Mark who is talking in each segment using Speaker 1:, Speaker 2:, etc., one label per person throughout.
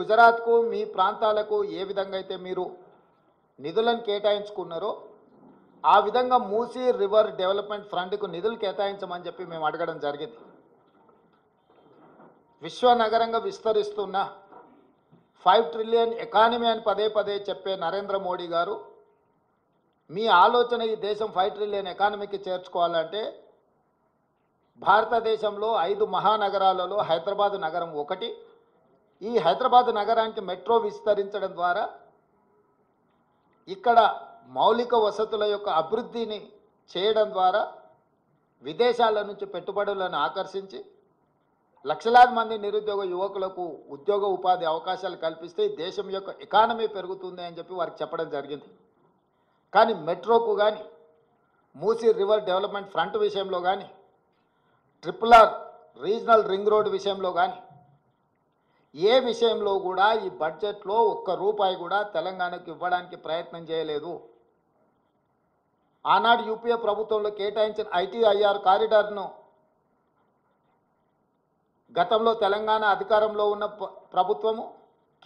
Speaker 1: గుజరాత్కు మీ ప్రాంతాలకు ఏ విధంగా అయితే మీరు నిధులను కేటాయించుకున్నారో ఆ విధంగా మూసీ రివర్ డెవలప్మెంట్ ఫండ్కు నిధులు కేటాయించమని చెప్పి మేము అడగడం జరిగింది. విశ్వనగరంగా విస్తరిస్తున్న 5 ట్రిలియన్ ఎకానమీ అని పదే పదే చెప్పే నరేంద్ర మోడీ గారు మీ ఆలోచన ఈ దేశం 5 ట్రిలియన్ ఎకానమీకి చేర్చుకోవాలంటే భారతదేశంలో 5 మహానగరాలలో హైదరాబాద్ నగరం ఒకటి. ఈ హైదరాబాద్ నగరానికి మెట్రో విస్తరించడం ద్వారా ఇక్కడ మౌలిక వసతుల యొక్క అభివృద్ధిని చేయడం ద్వారా విదేశాల నుంచి పెట్టుబడులను ఆకర్షించి లక్షలాది మంది నిరుద్యోగ యువకులకు ఉద్యోగ ఉపాధి అవకాశాలు కల్పిస్తే దేశం యొక్క ఎకానమీ పెరుగుతుంది అని చెప్పి వారికి చెప్పడం జరిగింది. కానీ మెట్రోకు కానీ మూసీ రివర్ డెవలప్మెంట్ ఫ్రంట్ విషయంలో కానీ RRR రీజనల్ రింగ్ రోడ్ విషయంలో కానీ ఏ విషయంలో కూడా ఈ బడ్జెట్లో ఒక్క రూపాయి కూడా తెలంగాణకు ఇవ్వడానికి ప్రయత్నం చేయలేదు. ఆనాడు యూపీఏ ప్రభుత్వంలో కేటాయించిన ITIR కారిడార్ను గతంలో తెలంగాణ అధికారంలో ఉన్న ప్రభుత్వము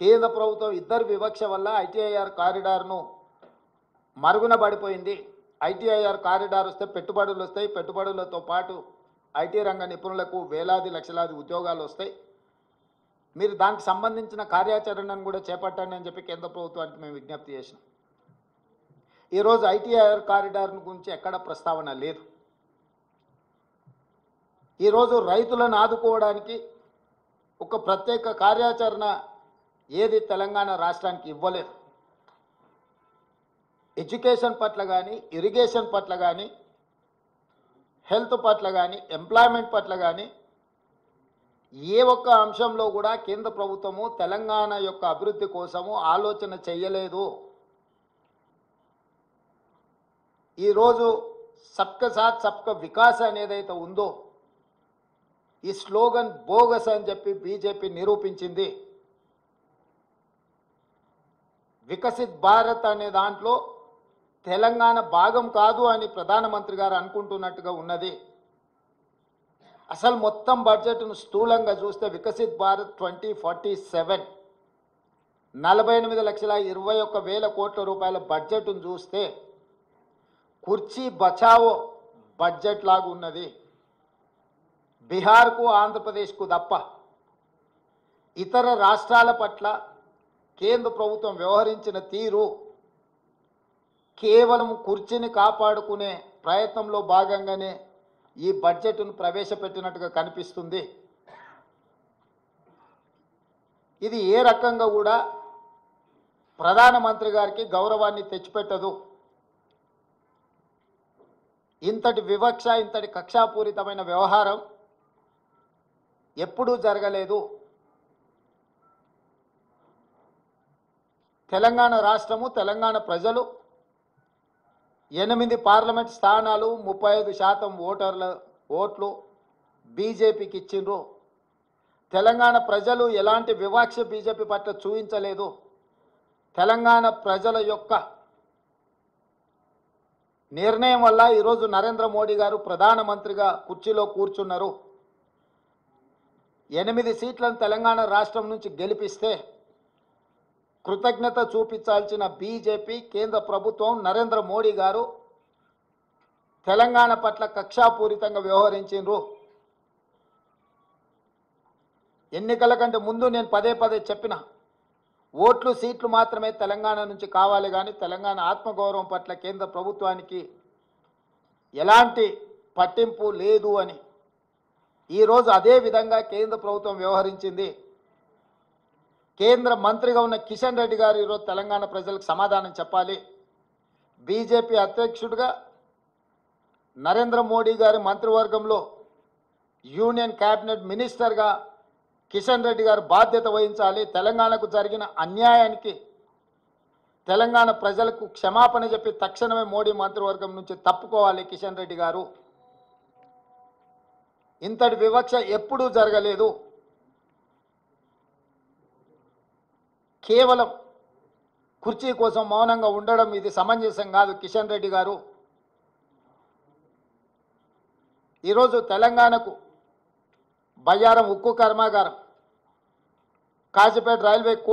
Speaker 1: కేంద్ర ప్రభుత్వం ఇద్దరు వివక్ష వల్ల ITIR కారిడార్ను మరుగున పడిపోయింది. ITIR కారిడార్ వస్తే పెట్టుబడులు వస్తాయి, పెట్టుబడులతో పాటు IT రంగ నిపుణులకు వేలాది లక్షలాది ఉద్యోగాలు వస్తాయి. మీరు దానికి సంబంధించిన కార్యాచరణను కూడా చేపట్టండి అని చెప్పి కేంద్ర ప్రభుత్వానికి మేము విజ్ఞప్తి చేసినాం. ఈరోజు ITIR కారిడార్ గురించి ఎక్కడ ప్రస్తావన లేదు. ఈరోజు రైతులను ఆదుకోవడానికి ఒక ప్రత్యేక కార్యాచరణ ఏది తెలంగాణ రాష్ట్రానికి ఇవ్వలేదు. ఎడ్యుకేషన్ పట్ల కానీ, ఇరిగేషన్ పట్ల కానీ, హెల్త్ పట్ల కానీ, ఎంప్లాయ్మెంట్ పట్ల కానీ ఏ ఒక్క అంశంలో కూడా కేంద్ర ప్రభుత్వము తెలంగాణ యొక్క అభివృద్ధి కోసము ఆలోచన చేయలేదు. ఈరోజు సబ్కా సాత్ సబ్కా వికాస్ అనేదైతే ఉందో ఈ స్లోగన్ బోగస్ అని చెప్పి బీజేపీ నిరూపించింది. వికసిత్ భారత్ అనే దాంట్లో తెలంగాణ భాగం కాదు అని ప్రధానమంత్రి గారు అనుకుంటున్నట్టుగా ఉన్నది. అసలు మొత్తం బడ్జెట్ను స్థూలంగా చూస్తే వికసిత్ భారత్ 2047 48,21,000 కోట్ల రూపాయల బడ్జెట్ను చూస్తే కుర్చీ బచావో బడ్జెట్ లాగా ఉన్నది. బీహార్కు ఆంధ్రప్రదేశ్కు తప్ప ఇతర రాష్ట్రాల పట్ల కేంద్ర ప్రభుత్వం వ్యవహరించిన తీరు కేవలం కుర్చీని కాపాడుకునే ప్రయత్నంలో భాగంగానే ఈ బడ్జెట్ను ప్రవేశపెట్టినట్టుగా కనిపిస్తుంది. ఇది ఏ రకంగా కూడా ప్రధానమంత్రి గారికి గౌరవాన్ని తెచ్చిపెట్టదు. ఇంతటి వివక్ష, ఇంతటి కక్షాపూరితమైన వ్యవహారం ఎప్పుడూ జరగలేదు. తెలంగాణ రాష్ట్రము, తెలంగాణ ప్రజలు 8 పార్లమెంట్ స్థానాలు, 35% ఓట్లు బీజేపీకి ఇచ్చిండ్రు. తెలంగాణ ప్రజలు ఎలాంటి వివక్ష బీజేపీ పట్ల చూపించలేదు. తెలంగాణ ప్రజల యొక్క నిర్ణయం వల్ల ఈరోజు నరేంద్ర మోడీ గారు ప్రధానమంత్రిగా కుర్చీలో కూర్చున్నారు. 8 సీట్లను తెలంగాణ రాష్ట్రం నుంచి గెలిపిస్తే కృతజ్ఞత చూపించాల్సిన బీజేపీ కేంద్ర ప్రభుత్వం నరేంద్ర మోడీ గారు తెలంగాణ పట్ల కక్షాపూరితంగా వ్యవహరించారు. ఎన్నికల కంటే ముందు నేను పదే పదే చెప్పిన ఓట్లు సీట్లు మాత్రమే తెలంగాణ నుంచి కావాలి, కానీ తెలంగాణ ఆత్మగౌరవం పట్ల కేంద్ర ప్రభుత్వానికి ఎలాంటి పట్టింపు లేదు అని. ఈరోజు అదే విధంగా కేంద్ర ప్రభుత్వం వ్యవహరించింది. కేంద్ర మంత్రిగా ఉన్న కిషన్ రెడ్డి గారు ఈరోజు తెలంగాణ ప్రజలకు సమాధానం చెప్పాలి. బీజేపీ అధ్యక్షుడిగా నరేంద్ర మోడీ గారి మంత్రివర్గంలో యూనియన్ క్యాబినెట్ మినిస్టర్గా కిషన్ రెడ్డి గారు బాధ్యత వహించాలి. తెలంగాణకు జరిగిన అన్యాయానికి తెలంగాణ ప్రజలకు క్షమాపణ చెప్పి తక్షణమే మోడీ మంత్రివర్గం నుంచి తప్పుకోవాలి కిషన్ రెడ్డి గారు. ఇంతటి వివక్ష ఎప్పుడూ జరగలేదు. కేవలం కుర్చీ కోసం మౌనంగా ఉండడం ఇది సమంజసం కాదు. కిషన్ రెడ్డి గారు ఈరోజు తెలంగాణకు బయ్యారం ఉక్కు కర్మాగారం, కాజీపేట రైల్వే